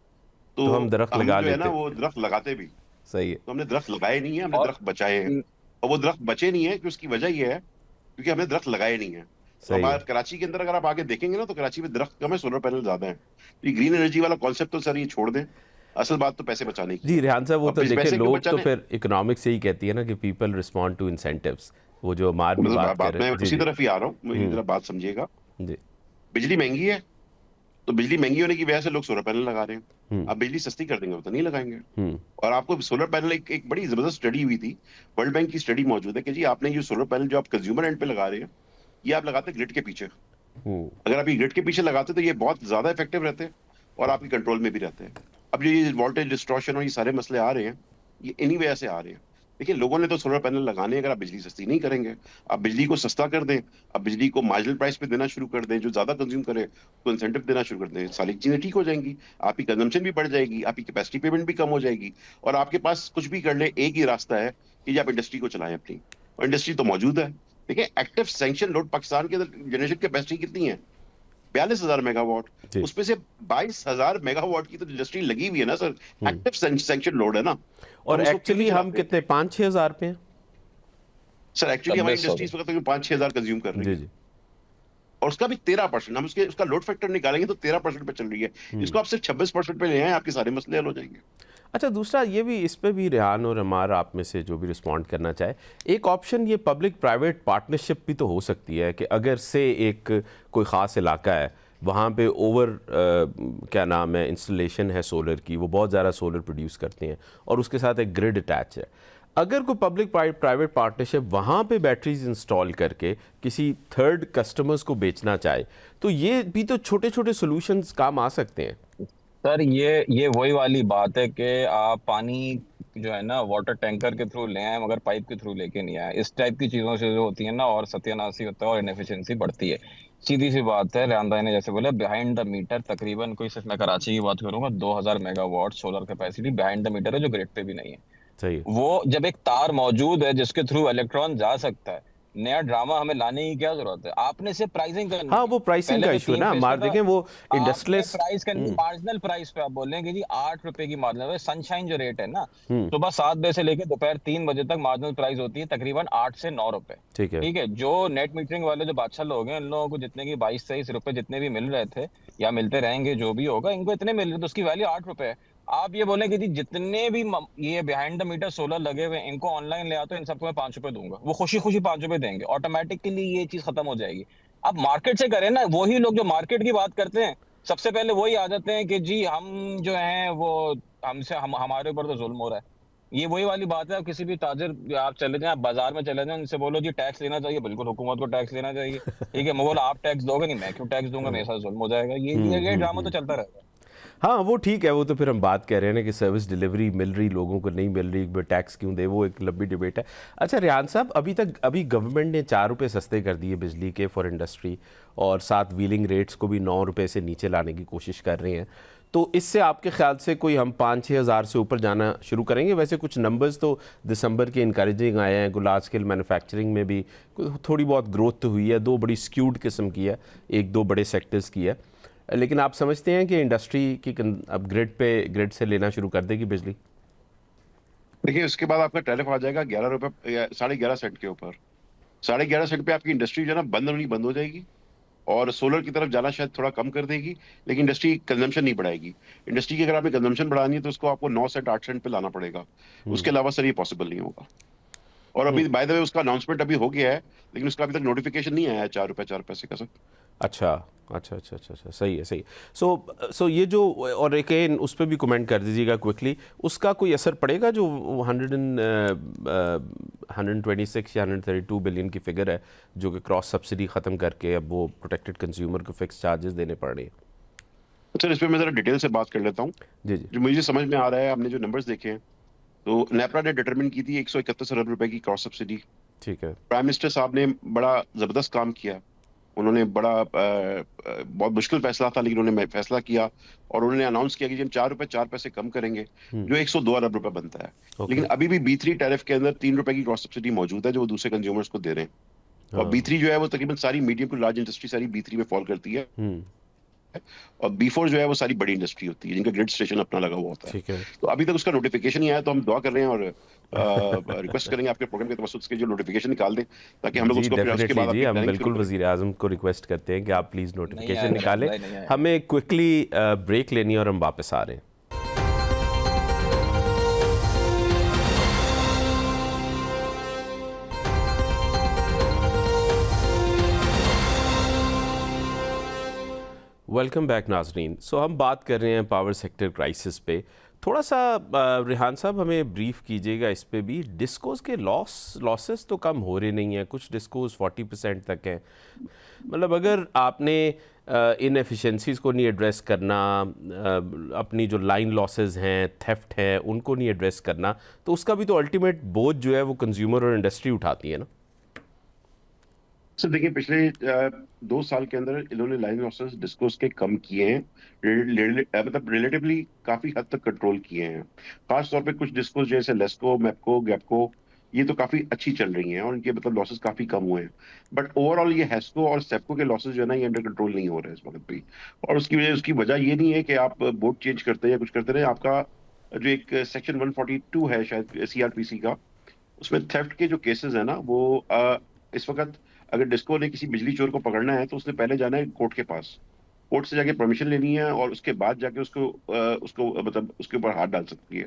तो हम दरख्त हम लगा जो है लेते। ना वो दरख्त लगाते भी। सही है। तो हमने दरख्त लगाए नहीं है, हमने और दरख्त बचाए हैं। और वो दरख्त बचे नहीं है कि उसकी वजह ये है क्योंकि हमने दरख्त लगाए नहीं है। तो सही है। हमारे कराची के अंदर अगर आप आगे देखेंगे ना तो कराची में दरख्त कम है, सोलर पैनल ज्यादा है। तो ये ग्रीन एनर्जी वाला कॉन्सेप्ट तो सर ये छोड़ दें। असल बात तो पैसे बचाने की जी है। रेहान साहब, वो अब तो इस देखिए पैसे क्यों लोग तो बचाने? फिर इकोनॉमिक्स से ही कहती है ना कि पीपल रिस्पॉन्ड टू इंसेंटिव्स। वो जो मार भी बात कर बात रहे मैं हैं। जी उसी जी। तरफ ही आ रहा हूँ, मेरी जरा बात समझिएगा। जी। बिजली महंगी है, तो बिजली महंगी होने की वजह से लोग सोलर पैनल लगा रहे हैं। हम्म। आप बिजली सस्ती कर देंगे तो नहीं लगाएंगे। हम्म। और आपको सोलर पैनल, एक बड़ी जबरदस्त स्टडी हुई थी, वर्ल्ड बैंक की स्टडी मौजूद है कि जी आपने जो सोलर पैनल जो आप कंज्यूमर एंड पे लगा रहे हैं, ये आप लगाते ग्रिड के पीछे। हम्म। अगर आप ये ग्रिड के पीछे लगाते तो ये बहुत ज्यादा इफेक्टिव रहते हैं और आपके कंट्रोल में भी रहते हैं। अब ये वोल्टेज डिस्टॉर्शन और ये सारे मसले आ रहे हैं, ये इन्हीं वजह से आ रहे हैं। देखिए, लोगों ने तो सोलर पैनल लगाने हैं, अगर आप बिजली सस्ती नहीं करेंगे, आप बिजली को सस्ता कर दें, आप बिजली को मार्जिनल प्राइस पे देना शुरू कर दें, जो ज्यादा कंज्यूम करे तो इंसेंटिव देना शुरू कर दें, सारी चीजें ठीक हो जाएंगी, आपकी कंजम्पशन भी बढ़ जाएगी, आपकी कैपेसिटी पेमेंट भी कम हो जाएगी, और आपके पास कुछ भी कर ले एक ही रास्ता है कि आप इंडस्ट्री को चलाएं अपनी, और इंडस्ट्री तो मौजूद है। देखिए, एक्टिव सैंक्शन लोड पाकिस्तान के अंदर जनरेशन कैपेसिटी कितनी है? 42,000 मेगावाट। जी। उसमें से 22,000 मेगावाट की तो इंडस्ट्री लगी हुई है ना सर, एक्टिव सैंक्शन लोड है ना। और हम उसको क्यों एक्चुअली नहीं हम चलाते? कितने 5-6 हज़ार पे हैं? सर एक्चुअली हमारी 2600 इंडस्ट्री इस वक्त 5-6 हज़ार कंज्यूम कर रही जी है, जी। और उसका भी 13%, हम उसका लोड फैक्टर निकालेंगे तो 13% पे चल रही है। इसको आप सिर्फ 26% पे ले आए, आपके सारे मसले हल हो जाएंगे। अच्छा, दूसरा ये भी, इस पे भी रेहान और अमार आप में से जो भी रिस्पॉन्ड करना चाहे, एक ऑप्शन ये पब्लिक प्राइवेट पार्टनरशिप भी तो हो सकती है कि अगर से एक कोई ख़ास इलाका है, वहाँ पे क्या नाम है, इंस्टॉलेशन है सोलर की, वो बहुत ज़्यादा सोलर प्रोड्यूस करते हैं और उसके साथ एक ग्रिड अटैच है, अगर कोई पब्लिक प्राइवेट पार्टनरशिप वहाँ पे बैटरीज इंस्टॉल करके किसी थर्ड कस्टमर्स को बेचना चाहे, तो ये भी तो छोटे छोटे सोल्यूशंस काम आ सकते हैं। सर ये वही वाली बात है कि आप पानी जो है ना वाटर टैंकर के थ्रू ले आए मगर पाइप के थ्रू लेके नहीं आए। इस टाइप की चीजों से जो होती है ना, और सत्यानाशी होता है और इनएफिशिएंसी बढ़ती है। सीधी सी बात है, रेहान भाई ने जैसे बोला, बिहाइंड द मीटर तकरीबन, कोई सिर्फ मैं कराची की बात करूंगा, 2000 megawatt solar capacity behind the meter है, जो ग्रिड पे भी नहीं है। सही है। वो जब एक तार मौजूद है जिसके थ्रू इलेक्ट्रॉन जा सकता है, नया ड्रामा हमें लाने की क्या जरूरत है? आपने सिर्फ प्राइसिंग करनी हाँ, है। वो प्राइसिंग पहले का तो इशू है 3 ना, फेज पे मार था, देखें वो आपने इंडस्ट्रियलिस्ट। प्राइस करनी मार्जिनल प्राइस पे। आप बोल रहे हैं कि जी 8 रुपए की मार्जिनल, सनशाइन जो रेट है ना, सुबह 7 बजे से लेकर दोपहर 3 बजे तक मार्जिनल प्राइस होती है तकरीबन 8 से 9 रुपए। ठीक है। ठीक है, जो नेट मीटरिंग वाले जो बादशाह लोग हैं, इन लोगों को जितने की 22-23 रुपए जितने भी मिल रहे थे या मिलते रहेंगे, जो भी होगा, इनको इतने मिल रहे, तो उसकी वैल्यू 8 रुपए है। आप ये बोले कि जी जितने भी ये बिहाइंड द मीटर सोलर लगे हुए हैं, इनको ऑनलाइन ले आते हो, इन सबको मैं 5 रुपए दूंगा, वो खुशी खुशी 5 रुपए देंगे, ऑटोमेटिकली ये चीज खत्म हो जाएगी। अब मार्केट से करें ना, वही लोग जो मार्केट की बात करते हैं, सबसे पहले वही आ जाते हैं कि जी हम जो हैं वो हमारे ऊपर तो जुल्म हो रहा है। ये वही वाली बात है, आप किसी भी ताजिर, आप चले जाएं, आप बाजार में चले जाएं, उनसे बोलो जी टैक्स लेना चाहिए, बिल्कुल हुकूमत को टैक्स लेना चाहिए। ठीक है, मैं बोला आप टैक्स दोगे नहीं, मैं क्यों टैक्स दूंगा, मेरे साथ जुल्म हो जाएगा। ये ड्रामा तो चलता रहेगा। हाँ, वो ठीक है, वो तो फिर हम बात कर रहे हैं ना कि सर्विस डिलीवरी मिल रही, लोगों को नहीं मिल रही, टैक्स क्यों दे, वो एक लंबी डिबेट है। अच्छा रेहान साहब, अभी गवर्नमेंट ने 4 रुपये सस्ते कर दिए बिजली के फॉर इंडस्ट्री, और साथ व्हीलिंग रेट्स को भी 9 रुपये से नीचे लाने की कोशिश कर रहे हैं, तो इससे आपके ख्याल से कोई हम 5-6 हज़ार से ऊपर जाना शुरू करेंगे? वैसे कुछ नंबर्स तो दिसंबर के इनकरेजिंग आए हैं, लार्ज स्केल मैन्युफैक्चरिंग में भी थोड़ी बहुत ग्रोथ तो हुई है, 2 बड़ी स्क्यूड किस्म की है, 1-2 बड़े सेक्टर्स की है, लेकिन आप समझते हैं कि इंडस्ट्री की अब ग्रिड से लेना शुरू कर देगी बिजली? देखिए, उसके बाद आपका टैरिफ आ जाएगा 11 रुपए या 11.5 सेंट के ऊपर। 11.5 सेंट पे आपकी इंडस्ट्री जो है ना बंद हो जाएगी, और सोलर की तरफ जाना शायद थोड़ा कम कर देगी, लेकिन इंडस्ट्री कंजम्पशन नहीं बढ़ाएगी। इंडस्ट्री की अगर आपने कंजम्पशन बढ़ानी है तो उसको आपको 9 सेंट 8 सेंट पे लाना पड़ेगा, उसके अलावा सर ये पॉसिबल नहीं होगा। और अभी बाय द वे उसका अनाउंसमेंट अभी हो गया है, लेकिन उसका अभी तक नोटिफिकेशन नहीं आया है 4 रुपए 4 पैसे का सर। अच्छा अच्छा अच्छा अच्छा अच्छा, सही है, सही है। सो ये जो, और एक उस पर भी कमेंट कर दीजिएगा क्विकली, उसका कोई असर पड़ेगा जो 126 या 132 बिलियन की फिगर है, जो कि क्रॉस सब्सिडी ख़त्म करके अब वो प्रोटेक्टेड कंज्यूमर को फिक्स चार्जेस देने पड़ रहे हैं? सर इस पर मैं ज़रा डिटेल से बात कर लेता हूँ। जी जी। जो मुझे समझ में आ रहा है, हमने जो नंबर्स देखे हैं, तो नेपरा ने डिटरमिन की थी 131 अरब रुपए की क्रॉस सब्सिडी। ठीक है। प्राइम मिनिस्टर साहब ने बड़ा जबरदस्त काम किया, उन्होंने बहुत मुश्किल फैसला था, लेकिन उन्होंने फैसला किया और उन्होंने अनाउंस किया कि हम 4 रुपए 4 पैसे कम करेंगे, जो 102 अरब रुपए बनता है। लेकिन अभी भी B3 टैरिफ के अंदर 3 रुपए की क्रॉस सब्सिडी मौजूद है, जो वो दूसरे कंज्यूमर्स को दे रहे हैं। और B3 जो है वो तकरीबन सारी मीडियम टू लार्ज इंडस्ट्री सारी B3 में फॉल करती है, और B4 जो है वो सारी बड़ी इंडस्ट्री होती है, जिनका ग्रिड स्टेशन अपना लगा हुआ होता है। ठीक है। तो अभी तक उसका नोटिफिकेशन नहीं आया, तो हम दुआ कर रहे हैं और रिक्वेस्ट करेंगे आपके प्रोग्राम के तवज्जुह से जो नोटिफिकेशन निकाल दें, ताकि हम लोग जी उसको फिर उसके डेफिनेटली बाद जी, अपनी हम प्लानिंग शुरू बिल्कुल करें। वज़ीर आज़म को रिक्वेस्ट करते हैं कि आप प्लीज़ नोटिफिकेशन आएगा, निकालें। नहीं आएगा। हमें क्विकली ब्रेक लेनी है और हम वापस आ रहे हैं। वेलकम बैक नाजरीन। हम बात कर रहे हैं पावर सेक्टर क्राइसिस पे। थोड़ा सा रिहान साहब हमें ब्रीफ कीजिएगा इस पे भी। डिस्कोस के लॉसेस तो कम हो रहे नहीं हैं, कुछ डिस्कोस 40% तक हैं। मतलब अगर आपने इनएफिशिएंसीज़ को नहीं एड्रेस करना, अपनी जो लाइन लॉसेस हैं, थेफ्ट हैं, उनको नहीं एड्रेस करना, तो उसका भी तो अल्टीमेट बोझ जो है वो कंज्यूमर और इंडस्ट्री उठाती है ना। सर देखिए, पिछले 2 साल के अंदर इन्होंने लाइन लॉसेस डिस्कोस के कम किए हैं। मतलब रिलेटिवली काफी हद तक कंट्रोल किए हैं। खास तौर पे कुछ डिस्कोस जैसे लेस्को, मैपको, गैपको, ये तो काफी अच्छी चल रही हैं और इनके मतलब लॉसेस काफी कम हुए हैं। बट ओवरऑल ये हेस्को और सेप्को के लॉसेस जो है ना, ये अंडर कंट्रोल नहीं हो रहे हैं इस वक्त भी। और उसकी वजह ये नहीं है कि आप बोर्ड चेंज करते हैं या कुछ करते रहे। आपका जो एक सेक्शन 142 है शायद सीआरपीसी का, उसमें थेफ्ट के जो केसेस है ना, वो इस वक्त अगर डिस्को ने किसी बिजली चोर को पकड़ना है तो उसने पहले जाना है कोर्ट के पास। कोर्ट से जाके परमिशन लेनी है और उसके बाद जाके उसको मतलब उसके ऊपर हाथ डाल सकती है।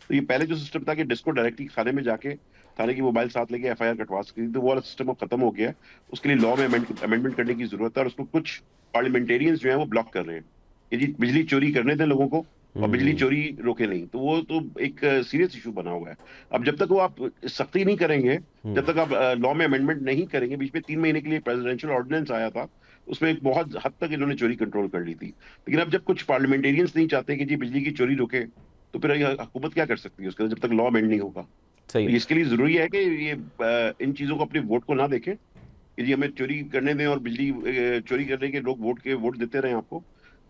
तो ये पहले जो सिस्टम था कि डिस्को डायरेक्टली थाने में जाके थाने की मोबाइल साथ लेके एफआईआर कटवा सकती थी, तो वो वाला सिस्टम अब खत्म हो गया है। उसके लिए लॉ में अमेंडमेंट करने की जरूरत है और उसको कुछ पार्लियामेंटेरियंस जो है वो ब्लॉक कर रहे हैं कि जी बिजली चोरी करने दें लोगों को और बिजली चोरी रोके नहीं। तो वो तो एक सीरियस इशू बना हुआ है। अब जब तक वो आप सख्ती नहीं करेंगे, जब तक आप लॉ में अमेंडमेंट नहीं करेंगे, बीच में 3 महीने के लिए प्रेसिडेंशियल ऑर्डिनेंस आया था, उसमें एक बहुत हद तक इन्होंने चोरी कंट्रोल कर ली थी। लेकिन अब जब कुछ पार्लियामेंटेरियंस नहीं चाहते कि जी बिजली की चोरी रोके, तो फिर हुकूमत क्या कर सकती है उसके जब तक लॉ अमेंड नहीं होगा। सही तो है। इसके लिए जरूरी है कि ये इन चीजों को अपने वोट को ना देखें कि जी हमें चोरी करने दें और बिजली चोरी करने के लोग वोट देते रहे आपको।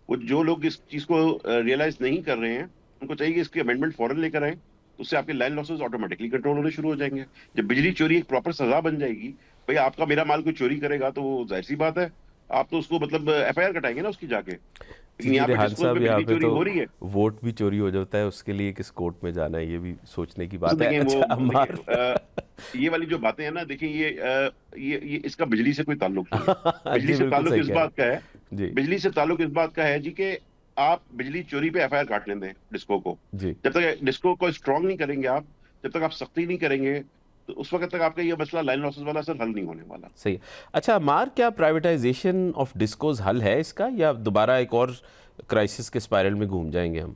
वो जो लोग इस चीज को रियलाइज नहीं कर रहे हैं, उनको चाहिए कि इसकी अमेंडमेंट फौरन लेकर आए, तो उससे आपके लैंड लॉसेस ऑटोमेटिकली कंट्रोल होने शुरू हो जाएंगे। जब बिजली चोरी एक प्रॉपर सजा बन जाएगी, भाई आपका मेरा माल कोई चोरी करेगा तो जाहिर सी बात है आप तो उसको मतलब एफआईआर कटाएंगे ना उसकी जाके। जी लेकिन जी यहाँ पे रेहान डिस्कोर्स साहब, में यहाँ बिजली पे चोरी तो हो रही है। वोट भी चोरी हो जाता है, उसके लिए किस कोर्ट में जाना है ये भी सोचने की तो बात है। देखिए अच्छा देखिए अमार ये वाली जो बातें हैं ना, देखिए ये इसका बिजली से कोई ताल्लुक नहीं है। बिजली जी से बिल्कुल ताल्लुक सही इस कह रहे बात का है, हैं। जी बिजली से ताल्लुक इस बात का है जी कि आप बिजली चोरी पे एफआईआर काट लेंगे डिस्को को। जी जब तक डिस्को को स्ट्रांग नहीं करेंगे आप, जब तक आप सख्ती नहीं करेंगे, तो उस वक्त तक आपका ये मसला लाइन लॉसेस वाला सर हल नहीं होने वाला। सही है। अच्छा अमार, क्या प्राइवेटाइजेशन ऑफ डिस्कोज हल है इसका, या दोबारा एक और क्राइसिस के स्पाइरल में घूम जाएंगे हम?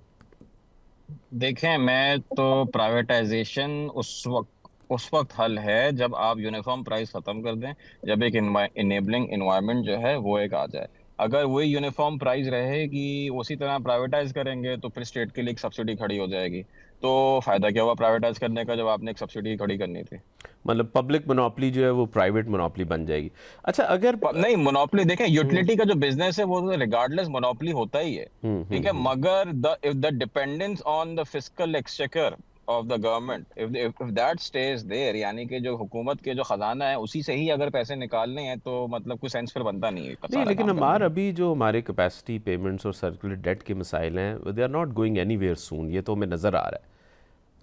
देखें, मैं तो प्राइवेटाइजेशन उस वक्त हल है जब आप यूनिफॉर्म प्राइस खत्म कर दें, जब एक इनेबलिंग इन्वायरमेंट जो है वो एक आ जाए। अगर वही यूनिफॉर्म प्राइस रहेगी, उसी तरह प्राइवेटाइज करेंगे, तो फिर स्टेट के लिए एक सब्सिडी खड़ी हो जाएगी। तो फायदा क्या हुआ प्राइवेटाइज करने का जब आपने एक सब्सिडी खड़ी करनी थी। मतलब पब्लिक मोनोपोली जो है वो प्राइवेट मोनोपोली बन जाएगी। अच्छा अगर नहीं, मोनोपोली देखें, यूटिलिटी का जो बिजनेस है वो तो रिगार्डलेस मोनोपोली होता ही है। ठीक है, हम्म। मगर the dependence on the fiscal exchequer of the government, if that stage there, यानी कि जो हुकूमत के जो खजाना है उसी से ही अगर पैसे निकालने हैं, तो मतलब कोई सेंस फिर बनता नहीं है नहीं, सारा लेकिन काम करने हमार में। अभी जो हमारे कैपेसिटी पेमेंट्स और सर्कुलर डेट के मसाइल हैं, they are not going anywhere soon, ये तो हमें नज़र आ रहा है।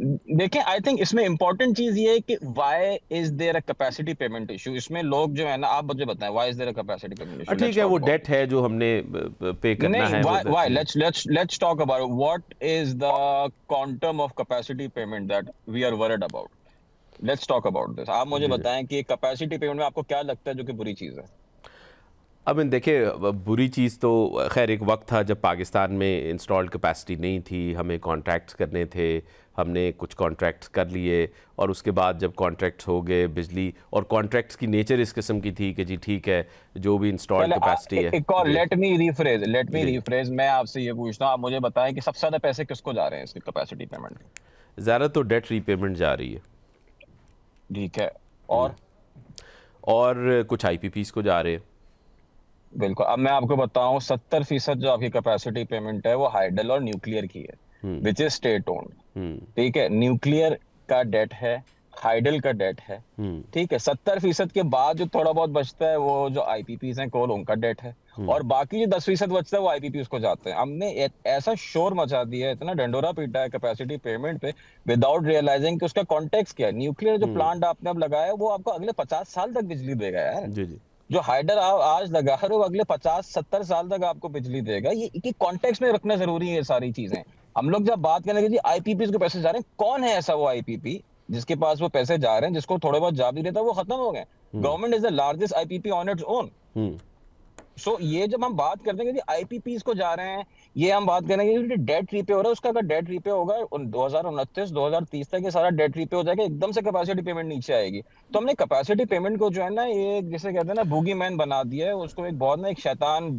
देखें, आई थिंक इसमें इंपॉर्टेंट चीज ये है कि why is there a capacity payment issue. इसमें लोग जो है ना, आप मुझे बताएं, why is there a capacity payment issue. ठीक लेट्स है, वो टॉक अबाउट डेट है जो हमने पे करना नहीं, है, वो why ji. let's talk about it. What is the quantum of capacity payment that we are worried about? Let's talk about this. आप मुझे जी जी। बताएं कि कैपेसिटी पेमेंट में आपको क्या लगता है जो कि बुरी चीज है। अब देखिए, बुरी चीज़ तो खैर एक वक्त था जब पाकिस्तान में इंस्टॉल्ड कैपेसिटी नहीं थी, हमें कॉन्ट्रैक्ट्स करने थे, हमने कुछ कॉन्ट्रैक्ट्स कर लिए, और उसके बाद जब कॉन्ट्रैक्ट्स हो गए बिजली, और कॉन्ट्रैक्ट्स की नेचर इस किस्म की थी कि जी ठीक है, जो भी इंस्टॉल्ड चले कैपेसिटी है। एक और जी लेट मी जी। रिफ्रेज मैं आपसे ये पूछता हूँ, आप मुझे बताएं कि सबसे ज्यादा पैसे किसको जा रहे हैं इसकी कैपेसिटी पेमेंट। ज़्यादा तो डेट रीपेमेंट जा रही है, ठीक है। और और कुछ आईपीपीस को जा रहे हैं। बिल्कुल, अब मैं आपको बताऊं, 70% जो आपकी कैपेसिटी पेमेंट है वो हाइडल और न्यूक्लियर की है, विच इज स्टेट ओन्ड। हम्म ठीक है, न्यूक्लियर का डेट है, हाइडल का डेट है। हम्म ठीक है, 70% के बाद जो थोड़ा बहुत बचता है वो जो आईपीपीज हैं कोल, उनका डेट है। और बाकी जो 10% बचता है वो आईपीपी उसको जाते हैं। हमने ऐसा शोर मचा दिया है, इतना डंडोरा पीटा है कैपेसिटी पेमेंट पे, विदाउट रियलाइजिंग कि उसका कॉन्टेक्स्ट क्या है। न्यूक्लियर जो प्लांट आपने अब लगाया है वो आपको अगले 50 साल तक बिजली देगा यार। जी जी। जो हाइडल आप आज लगा रहे हो अगले 50-70 साल तक आपको बिजली देगा। ये कॉन्टेक्स्ट में रखना जरूरी है ये सारी चीजें। हम लोग जब बात करने लगे जी आईपीपी को पैसे जा रहे हैं, कौन है ऐसा वो आईपीपी जिसके पास वो पैसे जा रहे हैं, जिसको थोड़े बहुत जा भी रहे था वो खत्म हो गए। Government is the largest IPP on its own. Hmm so ये जब हम बात करते हैं कि आईपीपीज को जा रहे हैं, ये हम बात करेंगे कि डेट रीपे हो रहा है, उसका अगर डेट रीपे होगा 2029-2030 तक ये सारा डेट रीपे हो जाएगा, एकदम से कैपेसिटी पेमेंट नीचे आएगी। तो हमने कैपेसिटी पेमेंट को जो है ना, ये जिसे कहते हैं ना बूगी मैन बना दिया है, उसको एक बहुत ना एक शैतान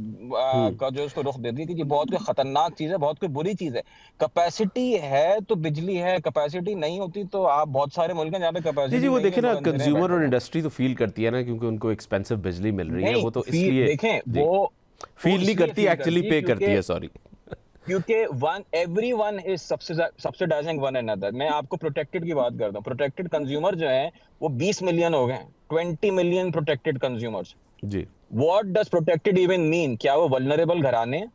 का जो उसको रुख दे दिया कि ये बहुत कोई खतरनाक चीज है, बहुत कोई बुरी चीज है। कैपेसिटी है तो बिजली है, कैपेसिटी नहीं होती तो आप बहुत सारे मुल्क हैं जहाँ पे जी कैपेसिटी जी, वो नहीं है, देखे ना, लोग अंधेरे में कंज्यूमर बैठे और हुए हैं। इंडस्ट्री तो फील करती है ना, क्योंकि उनको एक्सपेंसिव बिजली मिल रही है, नहीं वो तो फील इसलिए देखें, जी वो फील नहीं इसलिए करती, फील एक्चुअली करती है पे करती है, सॉरी। क्योंकि everyone is subsidising one another. मैं आपको प्रोटेक्टेड की बात करता हूँ। प्रोटेक्टेड कंज्यूमर जो है वो 20 मिलियन हो गए, 20 मिलियन प्रोटेक्टेड कंज्यूमर्स। जी what does protected even mean? क्या वो वल्नरेबल घराने हैं?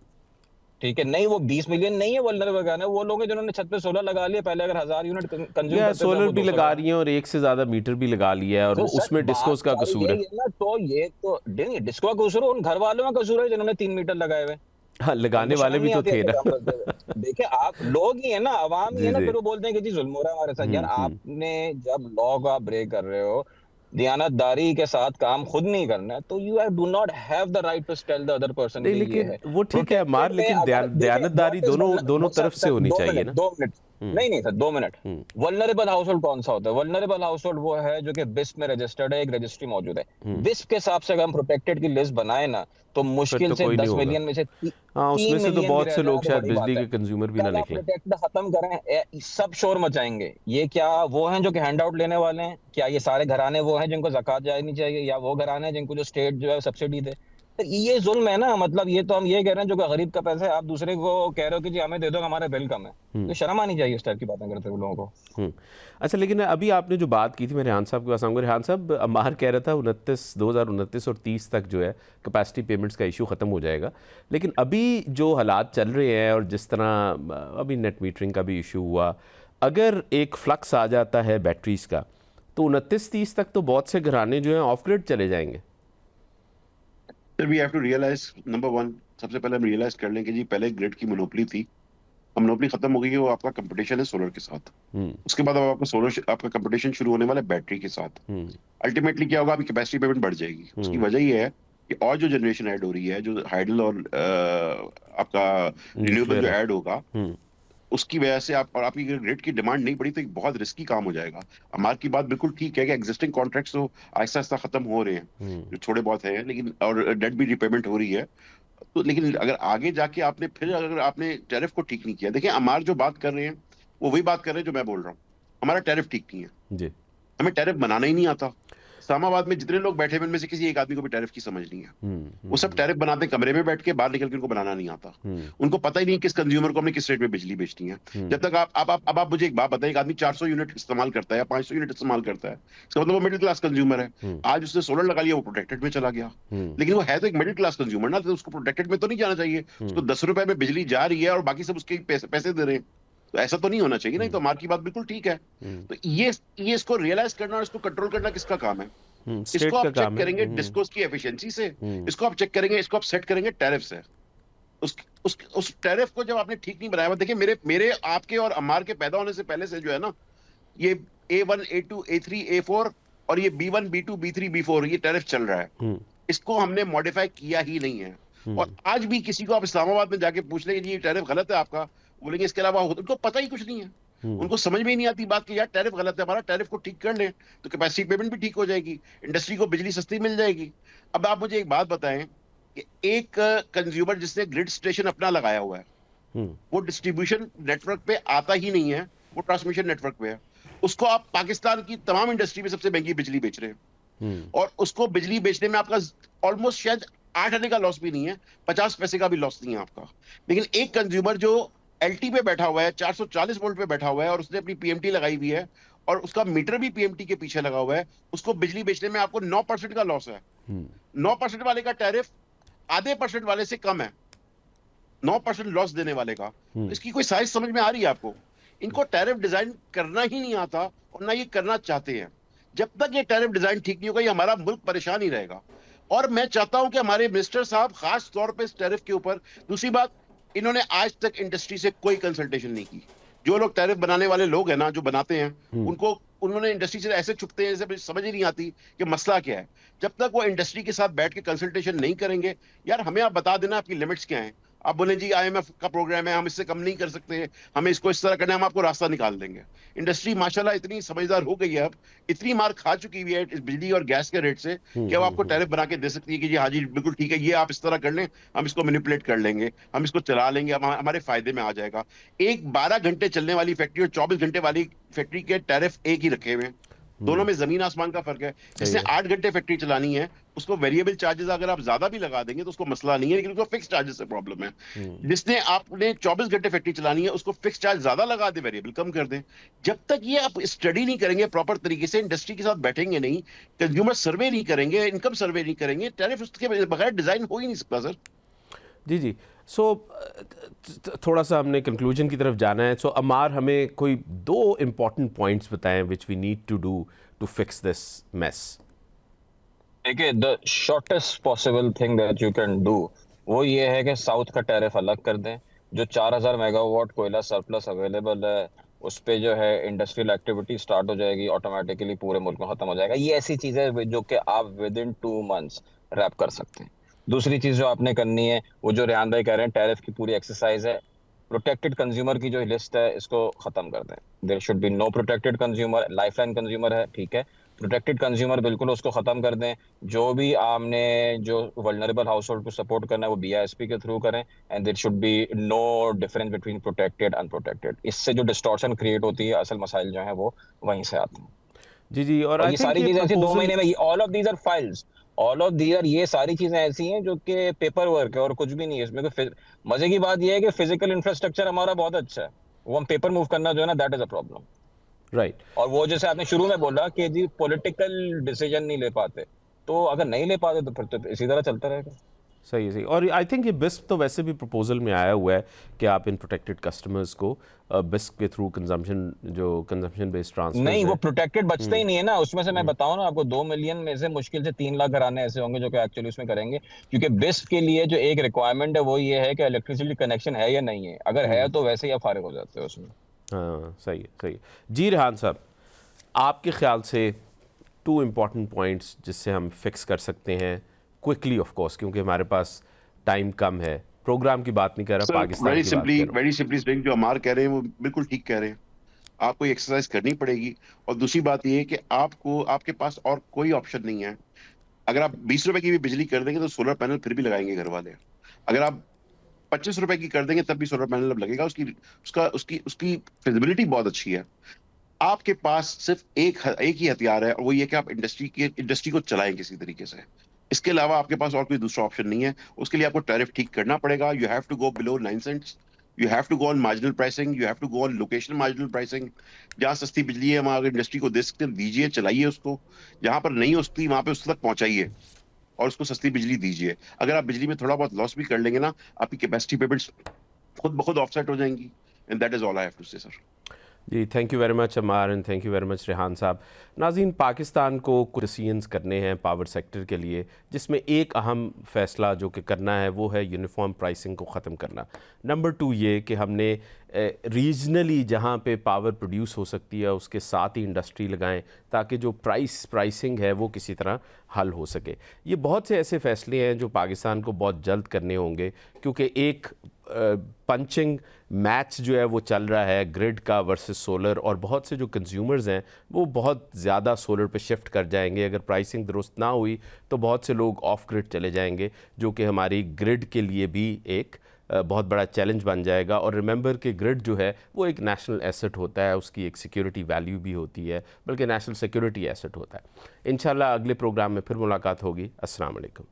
ठीक है, नहीं, वो 20 मिलियन नहीं है वल्नरेबल घराने, वो लोग हैं जिन्होंने छत पे सोलर लगा लिया। पहले अगर 1000 यूनिट कंज्यूम या करते थे, सोलर वो भी 200 लगा लगा। रही हैं और एक से ज्यादा मीटर भी लगा लिया है, और तो सर उसमें बात डिस्कोस का सारी कसूर है। यही है ना, तो ये तो नहीं डिस्को का कसूर है, उन घर वालों का कसूर है जिन्होंने 3 मीटर लगाए हुए। हाँ, लगाने उनको वाले शर्म भी नहीं तो आती थे ऐसे ना। काम करते हुए? देखिए, आप लोग ही है ना, अवाम ही जी है ना, जी। फिर वो बोलते हैं कि जी जुल्म हो रहा है हमारे साथ। यार हम्म। आपने जब लॉ को आप ब्रेक कर रहे हो, दयानतदारी के साथ काम खुद नहीं करना है, तो you do not have the right to tell the other person नहीं, कि ये लेकिन है वो ठीक है मार, प्रोटेक्टेड में। लेकिन अगर देखें दयानतदारी व्हाट इज दोनों दोनों तरफ से सर होनी 2 चाहिए मिनट ना। 2 मिनट हम्म नहीं नहीं सर 2 मिनट। हम्म वल्नरेबल हाउसहोल्ड कौन सा होता है? वल्नरेबल हाउसहोल्ड वो है जो कि बिस्प में रजिस्टर्ड है, एक रजिस्ट्री मौजूद है। हम्म। बिस्प के हिसाब से अगर हम प्रोटेक्टेड की लिस्ट बनाए ना, तो फिर मुश्किल तो से कोई नहीं 10 होगा। मिलियन में से हाँ, उसमें 3 से तो मिलियन भी बहुत रह से जाना लोग तो शायद बड़ी बिजली बात के है। कंज्यूमर भी ना कल आप निकले। प्रोटेक्ट खत्म करें, सब शोर मचाएंगे। ये क्या वो हैं जो कि हैंड आउट लेने वाले हैं? क्या ये सारे घराने वो हैं जिनको ज़कात जानी चाहिए, या वो घराने हैं जिनको जो स्टेट जो है सब्सिडी दे? तो ये जुल्म है ना। मतलब ये तो हम ये कह रहे हैं जो कि गरीब का पैसा है, आप दूसरे को कह रहे हो कि जी हमें दे दो, हमारा बिल कम है। तो शर्म आनी चाहिए इस टाइप की बातें करते हुए लोगों को। हम्म। अच्छा, लेकिन अभी आपने जो बात की थी, मैं रेहान साहब के पास आऊँगा। रेहान साहब, अम्मार कह रहा था 2029 और 30 तक जो है कैपेसिटी पेमेंट्स का इशू ख़त्म हो जाएगा, लेकिन अभी जो हालात चल रहे हैं और जिस तरह अभी नेट मीटरिंग का भी इशू हुआ, अगर एक फ्लक्स आ जाता है बैटरीज का, तो 29-30 तक तो बहुत से घराने जो हैं ऑफ ग्रिड चले जाएंगे। Sir we have to realize, number one, सबसे पहले हम रियलाइज कर लें कि जी पहले ग्रिड की मोनोपोली थी, अब मोनोपोली खत्म हो गई है, वो आपका कंपटीशन है सोलर के साथ। हम्म उसके बाद अब आपका कंपटीशन शुरू होने वाला है बैटरी के साथ। हम्म अल्टीमेटली क्या होगा, आपकी कैपेसिटी पेमेंट बढ़ जाएगी। उसकी हम्म। वजह ये है कि और जो जनरेशन ऐड हो रही है, जो हाइडल और आपका रिन्यूएबल न्यूक्लियर जो है। ऐड होगा, हम्म उसकी वजह से आप और आपकी ग्रिड की डिमांड नहीं बढ़ी तो एक बहुत रिस्की काम हो जाएगा। हमारी की बात बिल्कुल ठीक है कि एग्जिस्टिंग कॉन्ट्रैक्ट्स तो आहिस्ता आहिस्ता खत्म हो रहे हैं, हम्म जो थोड़े बहुत हैं, लेकिन और डेट भी रिपेमेंट हो रही है। तो लेकिन अगर आगे जाके अगर आपने टैरिफ को ठीक नहीं किया, देखिए हमार जो बात कर रहे हैं वो वही बात कर रहे हैं जो मैं बोल रहा हूँ। हमारा टैरिफ ठीक नहीं है, जी हमें टैरिफ बनाना ही नहीं आता। इस्लामाबाद में जितने लोग बैठे हैं उनमें से किसी एक आदमी को भी टैरिफ की समझ नहीं है। वो सब टैरिफ बनाते हैं कमरे में बैठ के, बाहर निकल के उनको बनाना नहीं आता। हम्म उनको पता ही नहीं किस कंज्यूमर को हमने किस रेट में बिजली बेचनी है। जब तक आप मुझे एक बात बताइए, एक आदमी 400 यूनिट इस्तेमाल करता है या 500 यूनिट इस्तेमाल करता है, इसका मतलब वो मिडिल क्लास कंज्यूमर है। आज उसने सोलर लगा लिया, वो प्रोटेक्टेड में चला गया, लेकिन वो है तो एक मिडिल क्लास कंज्यूमर ना, तो उसको प्रोटेक्टेड में तो नहीं जाना चाहिए। उसको 10 रुपए में बिजली जा रही है और बाकी सब उसके पैसे दे रहे हैं, तो ऐसा तो नहीं होना चाहिए ना। तो हमारी की बात बिल्कुल ठीक है। तो ये इसको रियलाइज करना और इसको कंट्रोल करना किसका काम है? स्टेट इसको का आप चेक काम है। करेंगे डिस्कोस की एफिशिएंसी से, इसको आप चेक करेंगे, इसको आप सेट करेंगे टैरिफ से। उस टैरिफ को जब आपने ठीक नहीं बनाया हुआ, देखिए मेरे आपके और अम्मार के पैदा होने से पहले से जो है ना, ये A1 A2 A3 A4 और ये B1 B2 B3 B4 ये टैरिफ चल रहा है। इसको हमने मॉडिफाई किया ही नहीं है। और आज भी किसी को आप इस्लामाबाद में जाके पूछ लेंगे ये टैरिफ गलत है आपका, बोलेंगे इसके अलावा उनको पता ही कुछ नहीं है। उनको समझ में ही नहीं आती बात कि यार टैरिफ गलत है हमारा, टैरिफ को ठीक कर लें तो कैपेसिटी पेमेंट भी ठीक हो जाएगी, इंडस्ट्री को बिजली सस्ती मिल जाएगी। अब आप मुझे एक बात बताएं कि एक कंज्यूमर जिसने ग्रिड स्टेशन अपना लगाया हुआ है, वो डिस्ट्रीब्यूशन नेटवर्क पे आता ही नहीं है, वो ट्रांसमिशन नेटवर्क पे है, उसको आप पाकिस्तान की तमाम इंडस्ट्री में सबसे महंगी बिजली बेच रहे हैं, और उसको बिजली बेचने में आपका ऑलमोस्ट शायद 8 आने का लॉस भी नहीं है, 50 पैसे का भी लॉस नहीं है आपका। लेकिन एक कंज्यूमर जो एलटी पे बैठा हुआ है, 440 वोल्ट पे बैठा हुआ है, और उसने अपनी पीएमटी लगाई हुई है और उसका मीटर भी पीएमटी के पीछे लगा हुआ है, उसको बिजली बेचने में आपको 9% का लॉस है। 9% वाले का टैरिफ आधे % वाले से कम है, 9% लॉस देने वाले का। तो इसकी कोई साइज समझ में आ रही है आपको? इनको टैरिफ डिजाइन करना ही नहीं आता और ना ये करना चाहते हैं। जब तक ये टैरिफ डिजाइन ठीक नहीं होगा, ये हमारा मुल्क परेशान ही रहेगा। और मैं चाहता हूं कि हमारे मिनिस्टर साहब खास तौर पे इस टैरिफ के ऊपर, दूसरी बात, इन्होंने आज तक इंडस्ट्री से कोई कंसल्टेशन नहीं की, जो लोग टैरिफ बनाने वाले लोग हैं ना, जो बनाते हैं, उनको उन्होंने इंडस्ट्री से ऐसे चुपते हैं जैसे समझ ही नहीं आती कि मसला क्या है। जब तक वो इंडस्ट्री के साथ बैठ के कंसल्टेशन नहीं करेंगे, यार हमें आप बता देना आपकी लिमिट्स क्या हैं। आप बोले जी आईएमएफ का प्रोग्राम है, हम इससे कम नहीं कर सकते, हमें इसको इस तरह करना है, हम आपको रास्ता निकाल देंगे। इंडस्ट्री माशाल्लाह इतनी समझदार हो गई है, अब इतनी मार खा चुकी हुई है इस बिजली और गैस के रेट से कि अब आपको टैरिफ बना के दे सकती है कि जी हाँ जी बिल्कुल ठीक है, ये आप इस तरह कर लें, हम इसको मैनिपुलेट कर लेंगे, हम इसको चला लेंगे, हमारे फायदे में आ जाएगा। एक 12 घंटे चलने वाली फैक्ट्री और 24 घंटे वाली फैक्ट्री के टैरिफ एक ही रखे हुए हैं, दोनों में जमीन आसमान का फर्क है। जिसने 8 घंटे फैक्ट्री चलानी है उसको वेरिएबल चार्जेस अगर आप ज्यादा भी लगा देंगे तो उसको मसला नहीं है, लेकिन उसको फिक्स चार्जेस से प्रॉब्लम है। जिसने आपने 24 घंटे फैक्ट्री चलानी है उसको फिक्स चार्ज ज्यादा लगा दे, वेरिएबल कम कर दें। जब तक ये आप स्टडी नहीं करेंगे प्रॉपर तरीके से, इंडस्ट्री के साथ बैठेंगे नहीं, कंज्यूमर सर्वे नहीं करेंगे, इनकम सर्वे नहीं करेंगे, टैरिफ उसके बगैर डिजाइन हो ही नहीं सकता सर। जी जी। सो थोड़ा सा हमने कंक्लूजन की तरफ जाना है। सो अमार, हमें कोई 2 इम्पॉर्टेंट पॉइंट्स बताएं which we need to do to fix this mess. देखिए, the shortest possible thing that you can do वो ये है कि साउथ का टैरिफ अलग कर दें। जो 4000 मेगावाट कोयला सरप्लस अवेलेबल है उस पे जो है इंडस्ट्रियल एक्टिविटी स्टार्ट हो जाएगी, ऑटोमेटिकली पूरे मुल्क में खत्म हो जाएगा। ये ऐसी चीज है जो कि आप विद इन 2 मंथ्स रैप कर सकते हैं। दूसरी चीज जो आपने करनी है वो जो रेहान भाई कह रहे हैं, टैरिफ की पूरी एक्सरसाइज है। प्रोटेक्टेड कंज्यूमर की जो लिस्ट है इसको खत्म कर दें। There should be no protected consumer. Lifeline consumer है, ठीक है, प्रोटेक्टेड कंज्यूमर बिल्कुल उसको खत्म कर दें। जो भी आपने जो वल्नरेबल हाउस होल्ड को सपोर्ट करना है वो BISP के थ्रू करें, and there should be no difference between protected unprotected. इससे जो डिस्टॉर्शन क्रिएट होती है, असल मसाइल जो है वो वहीं से आते हैं। जी जी। और और आई ये थिंक सारी ये चीजें ऐसी 2 प्रपोजल, महीने में, all of these are files, all of these are, ये सारी चीजें ऐसी हैं जो कि पेपर वर्क है और कुछ भी नहीं है इसमें। कोई मजे की बात ये है कि फिजिकल इंफ्रास्ट्रक्चर हमारा बहुत अच्छा है, वो हम पेपर मूव करना जो है ना, that is a problem. Right. और वो जैसे आपने शुरू में बोला कि जी पॉलिटिकल डिसीजन नहीं ले पाते, तो अगर नहीं ले पाते तो फिर तो इसी तरह चलता रहेगा। सही है, सही। और आई थिंक ये बिस्क तो वैसे भी प्रपोजल में आया हुआ है कि आप इन प्रोटेक्टेड कस्टमर्स को बिस्क के थ्रू कंजम्पशन बेस्ड ट्रांसफर नहीं, वो प्रोटेक्टेड बचते ही नहीं है ना उसमें से। मैं बताऊं ना आपको, 2 मिलियन में से मुश्किल से 3 लाख घराने ऐसे होंगे जो कि एक्चुअली उसमें करेंगे, क्योंकि बिस्क के लिए जो एक रिक्वायरमेंट है वो ये है कि इलेक्ट्रिसिटी कनेक्शन है या नहीं है। अगर है तो वैसे ही आप फारिग हो जाते हो उसमें। हाँ, सही है, सही है। जी रेहान साहब, आपके ख्याल से 2 इम्पॉर्टेंट पॉइंट्स जिससे हम फिक्स कर सकते हैं क्विकली, ऑफ कोर्स, क्योंकि हमारे पास टाइम कम है। प्रोग्राम की बात नहीं कर रहा, पाकिस्तान की बात कर रहा हूं। वेरी सिंपली जो अमार कह रहे हैं वो बिल्कुल ठीक कह रहे हैं। आपको एक्सरसाइज करनी पड़ेगी। और दूसरी बात ये है कि आपके पास और कोई ऑप्शन नहीं है। अगर आप 20 रुपए की भी बिजली कर देंगे तो सोलर पैनल फिर भी लगाएंगे घर वाले। अगर आप 25 रुपए की कर देंगे तब भी सोलर पैनल लगेगा। उसकी फिजिबिलिटी बहुत अच्छी है। आपके पास सिर्फ एक ही हथियार है और वो ये कि आप इंडस्ट्री को चलाएं किसी तरीके से। इसके अलावा आपके पास और कोई दूसरा ऑप्शन नहीं है। उसके लिए आपको टैरिफ ठीक करना पड़ेगा। You have to go below 9 cents. You have to go on marginal pricing. You have to go on location marginal pricing. जहां सस्ती बिजली है वहां इंडस्ट्री को दे सकते हैं, दीजिए, चलाइए उसको। जहां पर नहीं हो सकती वहां पे उस तक पहुंचाइए और उसको सस्ती बिजली दीजिए। अगर आप बिजली में थोड़ा बहुत लॉस भी कर लेंगे ना, आपकी कैपेसिटी पेमेंट्स खुद ब खुद ऑफसेट हो जाएंगी। And that is all I have to say sir. जी, thank you very much Amar and thank you very much Rehan साहब। नाज़रीन, पाकिस्तान को कुछ डिसीजंस करने हैं पावर सेक्टर के लिए, जिसमें एक अहम फ़ैसला जो कि करना है वो है यूनिफॉर्म प्राइसिंग को ख़त्म करना। नंबर 2 ये कि हमने रीजनली जहाँ पे पावर प्रोड्यूस हो सकती है उसके साथ ही इंडस्ट्री लगाएं ताकि जो प्राइसिंग है वो किसी तरह हल हो सके। ये बहुत से ऐसे फ़ैसले हैं जो पाकिस्तान को बहुत जल्द करने होंगे, क्योंकि एक पंचिंग मैच जो है वो चल रहा है ग्रिड का वर्सेस सोलर, और बहुत से जो कंज्यूमर्स हैं वो बहुत ज़्यादा सोलर पे शिफ्ट कर जाएंगे। अगर प्राइसिंग दुरुस्त ना हुई तो बहुत से लोग ऑफ ग्रिड चले जाएंगे, जो कि हमारी ग्रिड के लिए भी एक बहुत बड़ा चैलेंज बन जाएगा। और रिमेंबर कि ग्रिड जो है वो एक नेशनल एसेट होता है, उसकी एक सिक्योरिटी वैल्यू भी होती है, बल्कि नेशनल सिक्योरिटी एसेट होता है। इंशाल्लाह अगले प्रोग्राम में फिर मुलाकात होगी। अस्सलाम वालेकुम।